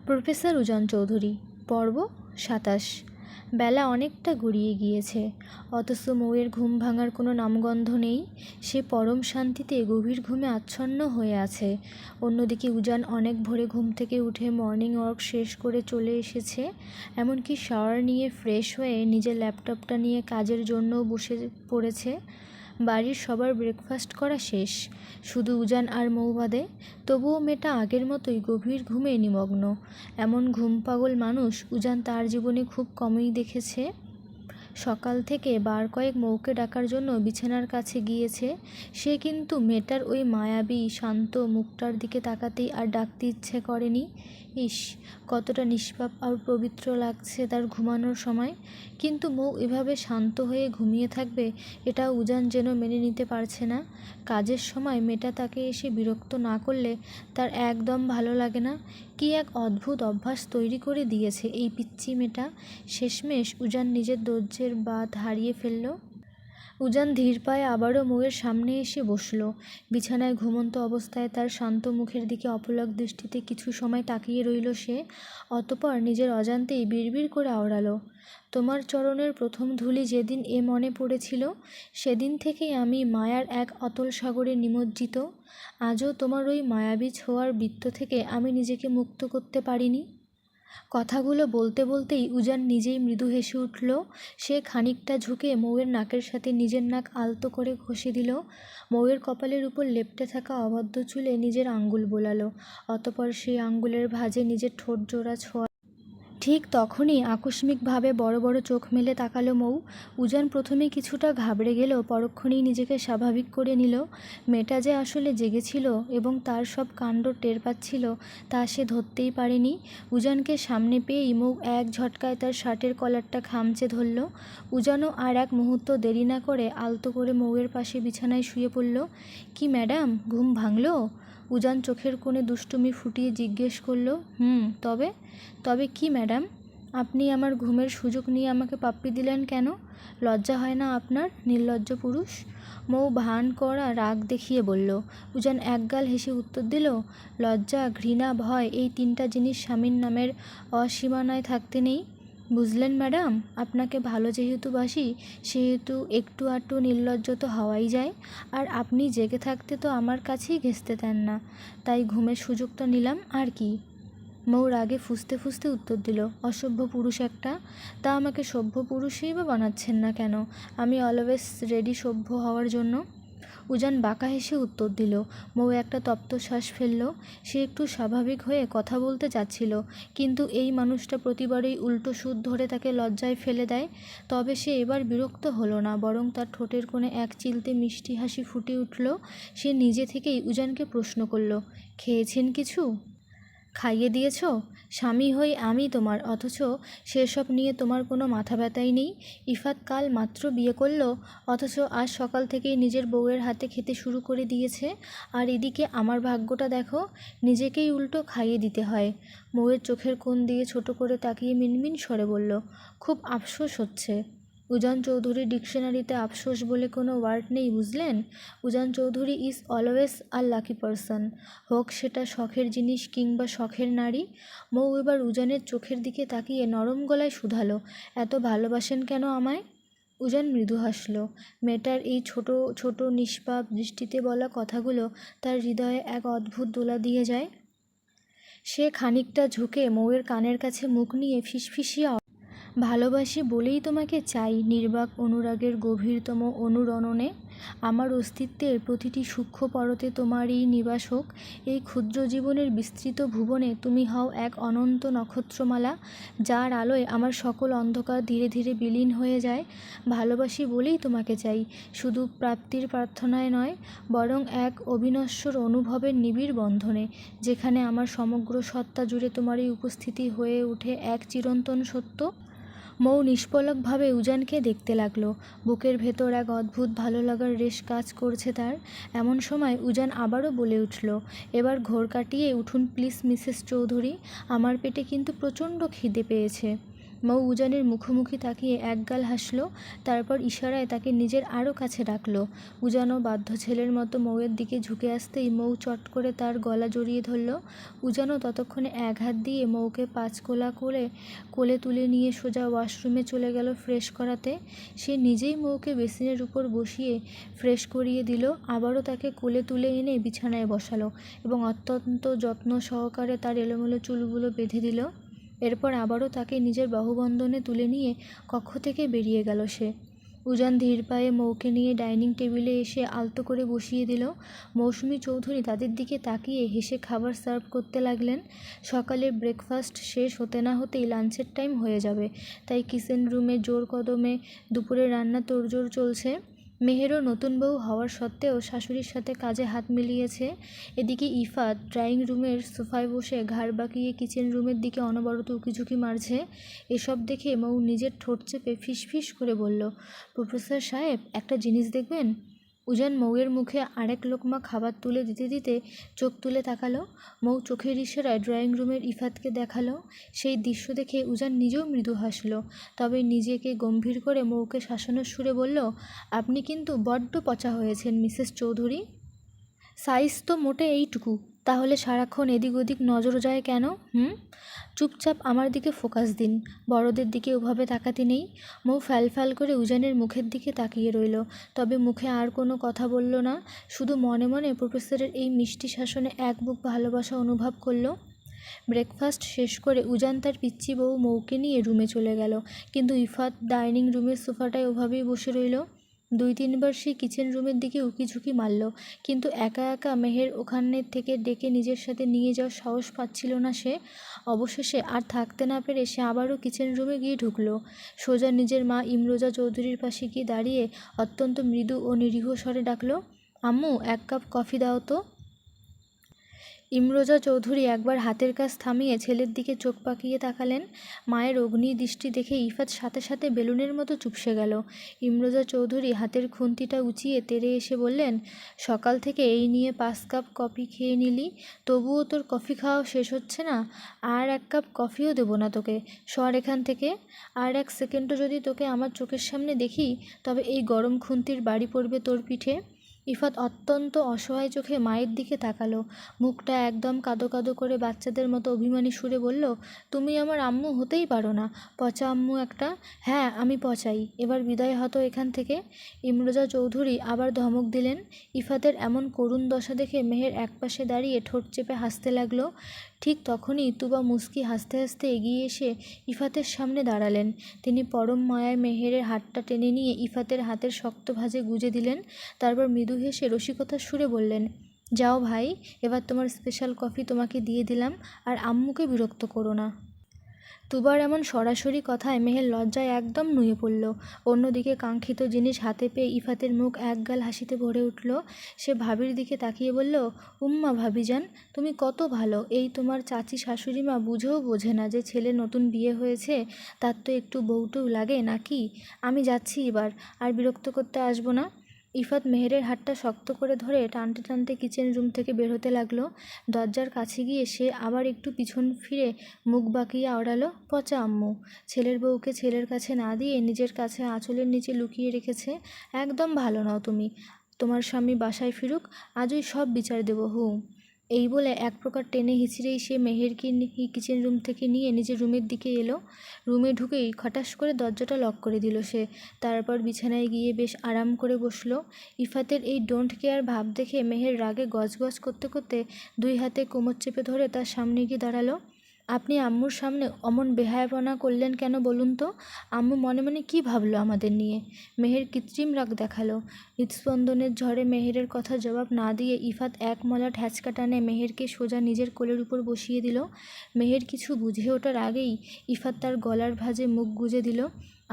Professor উজান চৌধুরী। পর্ব ২৭। বেলা অনেকটা গড়িয়ে গিয়েছে, অথচ মৌয়ের ঘুম ভাঙার কোনো নামগন্ধ নেই। সে পরম শান্তিতে গভীর ঘুমে আচ্ছন্ন হয়ে আছে। অন্যদিকে উজান অনেক ভোরে ঘুম থেকে উঠে মর্নিং ওয়াক শেষ করে চলে এসেছে। এমনকি শাওয়ার নিয়ে ফ্রেশ হয়ে নিজের ল্যাপটপটা নিয়ে কাজের জন্যও বসে পড়েছে। বাড়ির সবার ব্রেকফাস্ট করা শেষ, শুধু উজান আর মৌ বাদে। তবুও মেয়েটা আগের মতোই গভীর ঘুমে নিমগ্ন। এমন ঘুম পাগল মানুষ উজান তার জীবনে খুব কমই দেখেছে। সকাল থেকে বার কয়েক মৌকে ডাকার জন্য বিছানার কাছে গিয়েছে সে, কিন্তু মেয়েটার ওই মায়াবী শান্ত মুখটার দিকে তাকাতেই আর ডাকতে ইচ্ছে করেনি। ইস, কতটা নিষ্পাপ আর পবিত্র লাগছে তার ঘুমানোর সময়। কিন্তু মৌ এভাবে শান্ত হয়ে ঘুমিয়ে থাকবে, এটা উজান যেন মেনে নিতে পারছে না। কাজের সময় মেয়েটা তাকে এসে বিরক্ত না করলে তার একদম ভালো লাগে না। কি এক অদ্ভুত অভ্যাস তৈরি করে দিয়েছে এই পিচ্চি মেয়েটা। শেষমেশ উজান নিজের ধৈর্যের বাঁধ হারিয়ে ফেলল। উজান ধীর পায়ে আবারও মৌয়ের সামনে এসে বসল। বিছানায় ঘুমন্ত অবস্থায় তার শান্ত মুখের দিকে অপলক দৃষ্টিতে কিছু সময় তাকিয়ে রইল সে। অতঃপর নিজের অজান্তেই বিড়বিড় করে আওড়াল, তোমার চরণের প্রথম ধূলি যেদিন এ মনে পড়েছিল, সেদিন থেকেই আমি মায়ার এক অতল সাগরে নিমজ্জিত। আজও তোমার ওই মায়াবী ছোঁয়ার বৃত্ত থেকে আমি নিজেকে মুক্ত করতে পারিনি। কথাগুলো বলতে বলতেই উজান নিজেই মৃদু হেসে উঠল। সে খানিকটা ঝুঁকে মৌয়ের নাকের সাথে নিজের নাক আলতো করে ঘষে দিল। মৌয়ের কপালের উপর লেপ্টে থাকা অবাধ্য চুলে নিজের আঙ্গুল বোলালো। অতঃপর সেই আঙ্গুলের ভাঁজে নিজের ঠোঁট জোড়া ছোঁয়া। ঠিক তখনই আকস্মিকভাবে বড় বড় চোখ মেলে তাকালো মৌ। উজান প্রথমে কিছুটা ঘাবড়ে গেলেও পরক্ষণেই নিজেকে স্বাভাবিক করে নিল। মেয়েটা যে আসলে জেগেছিল এবং তার সব কাণ্ড টের পাচ্ছিল তা সে ধরতেই পারেনি। উজানকে সামনে পেয়েই মৌ এক ঝটকায় তার শার্টের কলারটা খামচে ধরল। উজানও আর এক মুহূর্ত দেরি না করে আলতো করে মৌয়ের পাশে বিছানায় শুয়ে পড়ল। কি ম্যাডাম, ঘুম ভাঙল? উজান চোখের কোণে দুষ্টুমি ফুটিয়ে জিজ্ঞেস করল। তবে তবে কি ম্যাডাম? আপনি আমার ঘুমের সুযোগ নিয়ে আমাকে পাপ্পি দিলেন কেন? লজ্জা হয় না আপনার, নির্লজ্জ পুরুষ? মৌ ভান করা রাগ দেখিয়ে বলল। উজান একগাল হেসে উত্তর দিল, লজ্জা, ঘৃণা, ভয়, এই তিনটা জিনিস স্বামীর নামের অসীমানায় থাকতে নেই। বুঝলেন ম্যাডাম, আপনাকে ভালো যেহেতু বাসি সেহেতু একটু আধটু নির্লজ্জ তো হওয়াই যায়। আর আপনি জেগে থাকতে তো আমার কাছেই ঘেঁষতে দেন না, তাই ঘুমের সুযোগটা নিলাম আর কি। মৌ রাগে ফুঁসতে ফুঁসতে উত্তর দিল, অসভ্য পুরুষ একটা। তা আমাকে সভ্য পুরুষই বা বানাচ্ছেন না কেন? আমি অলওয়েজ রেডি সভ্য হওয়ার জন্য। উজান বাঁকা হেসে উত্তর দিল। মৌ একটা তপ্ত শ্বাস ফেলল। সে একটু স্বাভাবিক হয়ে কথা বলতে চাচ্ছিল, কিন্তু এই মানুষটা প্রতিবারই উল্টো সুর ধরে তাকে লজ্জায় ফেলে দেয়। তবে সে এবার বিরক্ত হলো না, বরং তার ঠোঁটের কোণে এক চিলতে মিষ্টি হাসি ফুটে উঠল। সে নিজে থেকেই উজানকে প্রশ্ন করল, খেয়েছেন কিছু? খাইয়ে দিয়েছ? স্বামী হই আমি তোমার, অথচ সেসব নিয়ে তোমার কোনো মাথা ব্যথাই নেই। ইফাত কাল মাত্র বিয়ে করল, অথচ আজ সকাল থেকেই নিজের বউয়ের হাতে খেতে শুরু করে দিয়েছে। আর এদিকে আমার ভাগ্যটা দেখো, নিজেকেই উল্টো খাইয়ে দিতে হয়। মৌয়ের চোখের কোণ দিয়ে ছোট করে তাকিয়ে মিনমিন স্বরে বলল, খুব আফসোস হচ্ছে। উজান চৌধুরীর ডিকশনারিতে আফসোস বলে কোনো ওয়ার্ড নেই, বুঝলেন? Ujan Chowdhury is always a lucky person, হোক সেটা শখের জিনিস কিংবা শখের নারী। মৌ এবার উজানের চোখের দিকে তাকিয়ে নরম গলায় শুধালো, এত ভালোবাসেন কেন আমায়? উজান মৃদু হাসল। মেয়েটার এই ছোট ছোট নিষ্পাপ দৃষ্টিতে বলা কথাগুলো তার হৃদয়ে এক অদ্ভুত দোলা দিয়ে যায়। সে খানিকটা ঝুঁকে মৌয়ের কানের কাছে মুখ নিয়ে ফিসফিসিয়ে, ভালোবাসি বলেই তোমাকে চাই নির্বাক অনুরাগের গভীরতম অনুরণনে। আমার অস্তিত্বের প্রতিটি সূক্ষ্ম পরতে তোমারই নিবাস হোক। এই ক্ষুদ্র জীবনের বিস্তৃত ভুবনে তুমি হও এক অনন্ত নক্ষত্রমালা, যার আলোয় আমার সকল অন্ধকার ধীরে ধীরে বিলীন হয়ে যায়। ভালোবাসি বলেই তোমাকে চাই, শুধু প্রাপ্তির প্রার্থনায় নয়, বরং এক অবিনশ্বর অনুভবের নিবিড় বন্ধনে, যেখানে আমার সমগ্র সত্তা জুড়ে তোমারই উপস্থিতি হয়ে ওঠে এক চিরন্তন সত্য। মৌ নিষ্পলকভাবে উজানকে দেখতে লাগলো। বুকের ভেতর এক অদ্ভুত ভালো লাগার রেশ কাজ করছে তার। এমন সময় উজান আবারও বলে উঠল, এবার ঘোর কাটিয়ে উঠুন প্লিজ মিসেস চৌধুরী, আমার পেটে কিন্তু প্রচণ্ড খিদে পেয়েছে। মৌ উজানের মুখোমুখি তাকিয়ে একগাল হাসল, তারপর ইশারায় তাকে নিজের আরও কাছে ডাকলো। উজানও বাধ্য ছেলের মতো মৌয়ের দিকে ঝুঁকে আসতেই মৌ চট করে তার গলা জড়িয়ে ধরল। উজানও ততক্ষণে এক হাত দিয়ে মৌকে পাঁচকোলা করে কোলে তুলে নিয়ে সোজা ওয়াশরুমে চলে গেল ফ্রেশ করাতে। সে নিজেই মৌকে বেসিনের উপর বসিয়ে ফ্রেশ করিয়ে দিল, আবারও তাকে কোলে তুলে এনে বিছানায় বসালো এবং অত্যন্ত যত্ন সহকারে তার এলোমেলো চুলগুলো বেঁধে দিল। এরপর আবারও তাকে নিজের বাহুবন্ধনে তুলে নিয়ে কক্ষ থেকে বেরিয়ে গেল সে। উজান ধীর পায়ে মৌকে নিয়ে ডাইনিং টেবিলে এসে আলতো করে বসিয়ে দিল। মৌসুমী চৌধুরী তাদের দিকে তাকিয়ে হেসে খাবার সার্ভ করতে লাগলেন। সকালের ব্রেকফাস্ট শেষ হতে না হতেই লাঞ্চের টাইম হয়ে যাবে, তাই কিচেন রুমে জোর কদমে দুপুরের রান্না তোড়জোড় চলছে। মেহেরও নতুন বউ হওয়ার সত্ত্বেও শাশুড়ির সাথে কাজে হাত মিলিয়েছে। এদিকে ইফাত ড্রয়িং রুমের সোফায় বসে ঘাড় বাঁকিয়ে কিচেন রুমের দিকে অনবরত উকিঝুঁকি মারছে। এসব দেখে মৌ নিজের ঠোঁট চেপে ফিসফিস করে বলল, প্রফেসর সাহেব, একটা জিনিস দেখবেন। উজান মৌয়ের মুখে আরেক লোকমা খাবার তুলে দিতে দিতে চোখ তুলে তাকালো। মৌ চোখের ইশারায় ড্রয়িং রুমের ইফাতকে দেখালো। সেই দৃশ্য দেখে উজান নিজেও মৃদু হাসল, তবে নিজেকে গম্ভীর করে মৌকে শাসানোর সুরে বলল, আপনি কিন্তু বড্ড পচা হয়েছেন মিসেস চৌধুরী। সাইজ তো মোটে এইটুকু, তাহলে সারাক্ষণ এদিক ওদিক নজর যায় কেন? চুপচাপ আমার দিকে ফোকাস দিন, বড়দের দিকে ওভাবে তাকাতে নেই। মৌ ফ্যাল করে উজানের মুখের দিকে তাকিয়ে রইল, তবে মুখে আর কোনো কথা বলল না, শুধু মনে মনে প্রফেসরের এই মিষ্টি শাসনে এক বুক ভালোবাসা অনুভব করল। ব্রেকফাস্ট শেষ করে উজান তার পিচ্চি বউ মৌকে নিয়ে রুমে চলে গেল, কিন্তু ইফাত ডাইনিং রুমের সোফাটায় ওভাবেই বসে রইল। 2-3 বার সে কিচেন রুমের দিকে উকিঝুঁকি মারল, কিন্তু একা একা মেহের ওখানে থেকে ডেকে নিজের সাথে নিয়ে যাওয়ার সাহস পাচ্ছিল না সে। অবশেষে আর থাকতে না পেরে সে আবারও কিচেন রুমে গিয়ে ঢুকলো। সোজা নিজের মা ইমরোজা চৌধুরীর পাশে গিয়ে দাঁড়িয়ে অত্যন্ত মৃদু ও নিরীহ স্বরে ডাকলো, আম্মু, 1 কাপ কফি দাও তো। ইমরোজা চৌধুরী একবার হাতের কাজ থামিয়ে ছেলের দিকে চোখ পাকিয়ে তাকালেন। মায়ের অগ্নি দৃষ্টি দেখে ইফাত সাথে সাথে বেলুনের মতো চুপসে গেল। ইমরোজা চৌধুরী হাতের খুন্তিটা উঁচিয়ে তেড়ে এসে বললেন, সকাল থেকে এই নিয়ে 5 কাপ কফি খেয়ে নিলি, তবুও তোর কফি খাওয়া শেষ হচ্ছে না। আর 1 কাপ কফিও দেবো না তোকে, সর এখান থেকে। আর 1 সেকেন্ডও যদি তোকে আমার চোখের সামনে দেখি, তবে এই গরম খুন্তির বাড়ি পড়বে তোর পিঠে। ইফাত অত্যন্ত অসহায় চোখে মায়ের দিকে তাকালো, মুখটা একদম কাঁদো কাঁদো করে বাচ্চাদের মতো অভিমানী সুরে বলল, তুমি আমার আম্মু হতেই পারো না, পচা আম্মু একটা। হ্যাঁ, আমি পচাই, এবার বিদায় হতো এখান থেকে। ইমরোজা চৌধুরী আবার ধমক দিলেন। ইফাতের এমন করুণ দশা দেখে মেহের একপাশে দাঁড়িয়ে ঠোঁট চেপে হাসতে লাগলো। ঠিক তখনই তুবা মুস্কি হাসতে হাসতে এগিয়ে এসে ইফাতের সামনে দাঁড়ালেন। তিনি পরম মায়ায় মেহেরের হাতটা টেনে নিয়ে ইফাতের হাতের শক্ত ভাঁজে গুজে দিলেন, তারপর মৃদু হেসে রসিকতার সুরে বললেন, যাও ভাই, এবার তোমার স্পেশাল কফি তোমাকে দিয়ে দিলাম, আর আম্মুকে বিরক্ত করো না। তুবার এমন সরাসরি কথায় মেহের লজ্জায় একদম নুয়ে পড়ল। অন্যদিকে কাঙ্ক্ষিত জিনিস হাতে পেয়ে ইফাতের মুখ একগাল হাসিতে ভরে উঠল। সে ভাবির দিকে তাকিয়ে বলল, উম্মা ভাবিজান, তুমি কত ভালো, এই তোমার চাচি শাশুড়ি মা বুঝেও বোঝে না যে ছেলে নতুন বিয়ে হয়েছে, তার তো একটু বউটু লাগে নাকি। আমি যাচ্ছি এবার, আর বিরক্ত করতে আসবো না। ইফাত মেহেরের হাতটা শক্ত করে ধরে টানতে টানতে কিচেন রুম থেকে বের হতে লাগলো। দরজার কাছে গিয়ে সে আবার একটু পিছন ফিরে মুখ বাঁকিয়ে আওড়ালো, পচা আম্মু। ছেলের বউকে ছেলের কাছে না দিয়ে নিজের কাছে আঁচলের নিচে লুকিয়ে রেখেছে। একদম ভালো নও তুমি। তোমার স্বামী বাসায় ফিরুক, আজই সব বিচার দেবো। এই বলে এক প্রকার টেনে হিঁচড়েই সে মেহেরকে কিচেন রুম থেকে নিয়ে নিজের রুমের দিকে এলো। রুমে ঢুকেই খটাস করে দরজাটা লক করে দিল সে। তারপর বিছানায় গিয়ে বেশ আরাম করে বসলো। ইফাতের এই ডোন্ট কেয়ার ভাব দেখে মেহের রাগে গজগজ করতে করতে 2 হাতে কোমর চেপে ধরে তার সামনে গিয়ে দাঁড়ালো। আপনি আম্মুর সামনে অমন বেহায়াপনা করলেন কেন বলুন তো? আম্মু মনে মনে কী ভাবলো আমাদের নিয়ে? মেহের কৃত্রিম রাগ দেখালো। হৃৎস্পন্দনের ঝড়ে মেহেরের কথা জবাব না দিয়ে ইফাত এক মলাট হ্যাঁচকা টানে মেহেরকে সোজা নিজের কোলের উপর বসিয়ে দিল। মেহের কিছু বুঝে ওঠার আগেই ইফাত তার গলার ভাঁজে মুখ গুজে দিল।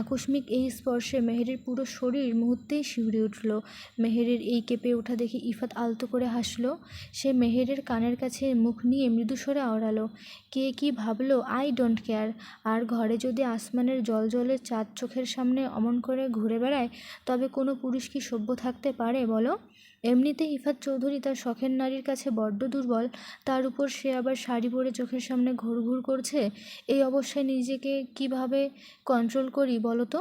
আকস্মিক এই স্পর্শে মেহেরের পুরো শরীর মুহূর্তেই শিউরে উঠল। মেহেরের এই কেঁপে ওঠা দেখে ইফাত আলতো করে হাসল। সে মেহেরের কানের কাছে মুখ নিয়ে মৃদুস্বরে আওড়ালো, কে কী ভাবলো আই ডোন্ট কেয়ার। আর ঘরে যদি আসমানের জলজলে চাঁদ চোখের সামনে অমন করে ঘুরে বেড়ায়, তবে কোনো পুরুষ কি সভ্য থাকতে পারে বলো? এমনিতেই ইফাত চৌধুরী তার শখের নারীর কাছে বড্ড দুর্বল, তার উপর সে আবার শাড়ি পরে চোখের সামনে ঘুরঘুর করছে। এই অবস্থায় নিজেকে কিভাবে কন্ট্রোল করি বলো তো?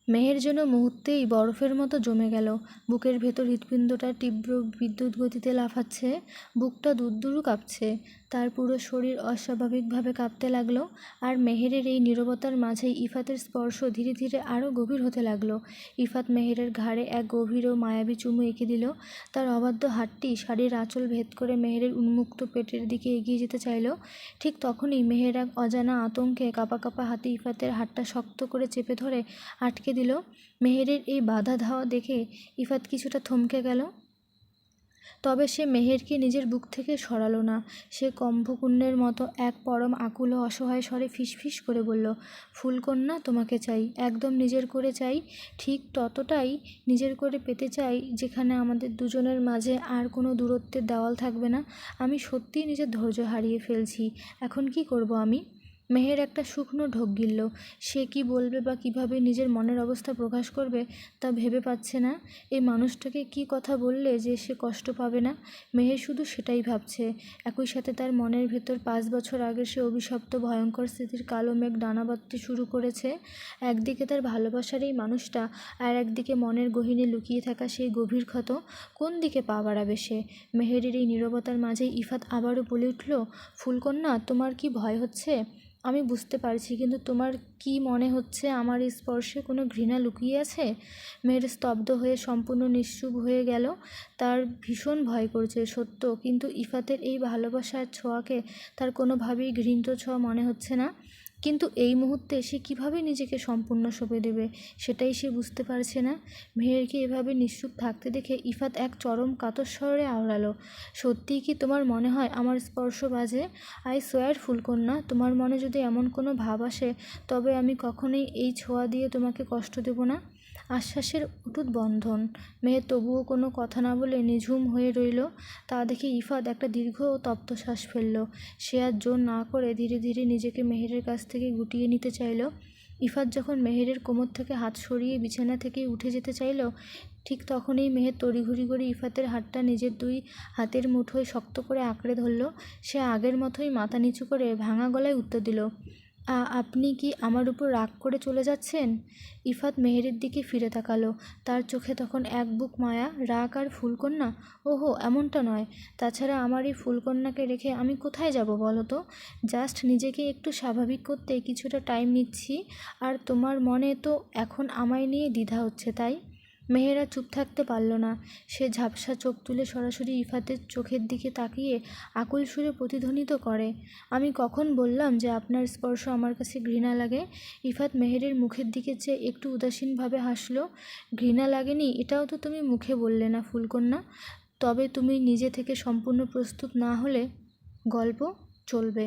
মেহের যেন মুহূর্তেই বরফের মতো জমে গেল। বুকের ভেতর হৃৎপিণ্ডটা তীব্র বিদ্যুৎ গতিতে লাফাচ্ছে, বুকটা দুরদুরু কাঁপছে, তার পুরো শরীর অস্বাভাবিকভাবে কাঁপতে লাগলো। আর মেহেরের এই নীরবতার মাঝেই ইফাতের স্পর্শ ধীরে ধীরে আরও গভীর হতে লাগলো। ইফাত মেহেরের ঘাড়ে এক গভীর ও মায়াবী চুমু এঁকে দিল। তার অবাধ্য হাতটি শাড়ির আঁচল ভেদ করে মেহেরের উন্মুক্ত পেটের দিকে এগিয়ে যেতে চাইল। ঠিক তখনই মেহের এক অজানা আতঙ্কে কাঁপা কাঁপা হাতে ইফাতের হাতটা শক্ত করে চেপে ধরে আটকে দিল। মেহেরের এই বাধা ধাওয়া দেখে ইফাত কিছুটা থমকে গেল, তবে সে মেহেরকে নিজের বুক থেকে সরালো না। সে কুম্ভকর্ণের মতো এক পরম আকুল ও অসহায় স্বরে ফিসফিস করে বলল, ফুলকন্যা, তোমাকে চাই, একদম নিজের করে চাই, ঠিক ততটাই নিজের করে পেতে চাই যেখানে আমাদের দুজনের মাঝে আর কোনো দূরত্বের দেওয়াল থাকবে না। আমি সত্যিই নিজের ধৈর্য হারিয়ে ফেলছি। এখন কি করব আমি? মেহের একটা শুকনো ঢোক গিলল। সে কি বলবে বা কিভাবে নিজের মনের অবস্থা প্রকাশ করবে তা ভেবে পাচ্ছে না। এই মানুষটাকে কি কথা বললে যে সে কষ্ট পাবে না, মেহের শুধু সেটাই ভাবছে। একই সাথে তার মনের ভেতর 5 বছর আগে সে অভিশপ্ত ভয়ঙ্কর স্মৃতির কালো মেঘ ডানা বাঁধতে শুরু করেছে। একদিকে তার ভালোবাসার এই মানুষটা, আর একদিকে মনের গহীনে লুকিয়ে থাকা সেই গভীর ক্ষত। কোন দিকে পা বাড়াবে সে? মেহেরের এই নীরবতার মাঝেই ইফাত আবারও বলে উঠল, ফুলকন্যা, তোমার কি ভয় হচ্ছে? আমি বুঝতে পারছি, কিন্তু তোমার কি মনে হচ্ছে আমার এই স্পর্শে কোনো ঘৃণা লুকিয়ে আছে? মেহের স্তব্ধ হয়ে সম্পূর্ণ নিশ্চুপ হয়ে গেল। তার ভীষণ ভয় করছে সত্য, কিন্তু ইফাতের এই ভালোবাসার ছোঁয়াকে তার কোনোভাবেই ঘৃণিত ছোঁয়া মনে হচ্ছে না। কিন্তু এই মুহূর্তে সে কিভাবে নিজেকে সম্পূর্ণ সঁপে দেবে সেটাই সে বুঝতে পারছে না। মেহেরকে এভাবে নিশ্চুপ থাকতে দেখে ইফাত এক চরম কাতর স্বরে আওড়ালো, সত্যিই কি তোমার মনে হয় আমার স্পর্শ বাজে? আই সোয়ার ফুলকন্যা, তোমার মনে যদি এমন কোনো ভাব আসে তবে আমি কখনোই এই ছোঁয়া দিয়ে তোমাকে কষ্ট দেব না। আশ্বাসের অটুট বন্ধন। মেহের তবুও কোনো কথা না বলে নিঝুম হয়ে রইল। তা দেখে ইফাত একটা দীর্ঘ ও তপ্ত শ্বাস ফেলল। সে আর জোর না করে ধীরে ধীরে নিজেকে মেহেরের কাছ থেকে গুটিয়ে নিতে চাইল। ইফাত যখন মেহেরের কোমর থেকে হাত সরিয়ে বিছানা থেকে উঠে যেতে চাইল, ঠিক তখনই মেহের তড়িঘড়ি করে ইফাতের হাতটা নিজের 2 হাতের মুঠোয় শক্ত করে আঁকড়ে ধরল। সে আগের মতোই মাথা নিচু করে ভাঙা গলায় উত্তর দিল, আপনি কি আমার উপর রাগ করে চলে যাচ্ছেন? ইফাত মেহেরের দিকে ফিরে তাকালো। তার চোখে তখন এক বুক মায়া, রাগ আর ফুলকন্যা। ওহো, এমনটা নয়। তাছাড়া আমার এই ফুলকন্যাকে রেখে আমি কোথায় যাব বলো তো? জাস্ট নিজেকে একটু স্বাভাবিক করতে কিছুটা টাইম নিচ্ছি। আর তোমার মনে তো এখন আমায় নিয়ে দ্বিধা হচ্ছে, তাই? মেহের আর চুপ থাকতে পারল না। সে ঝাপসা চোখ তুলে সরাসরি ইফাতের চোখের দিকে তাকিয়ে আকুল সুরে প্রতিধ্বনিত করে, আমি কখন বললাম যে আপনার স্পর্শ আমার কাছে ঘৃণা লাগে? ইফাত মেহেরের মুখের দিকে চেয়ে একটু উদাসীনভাবে হাসল। ঘৃণা লাগেনি এটাও তো তুমি মুখে বললে না ফুলকন্যা। তবে তুমি নিজে থেকে সম্পূর্ণ প্রস্তুত না হলে গল্প চলবে।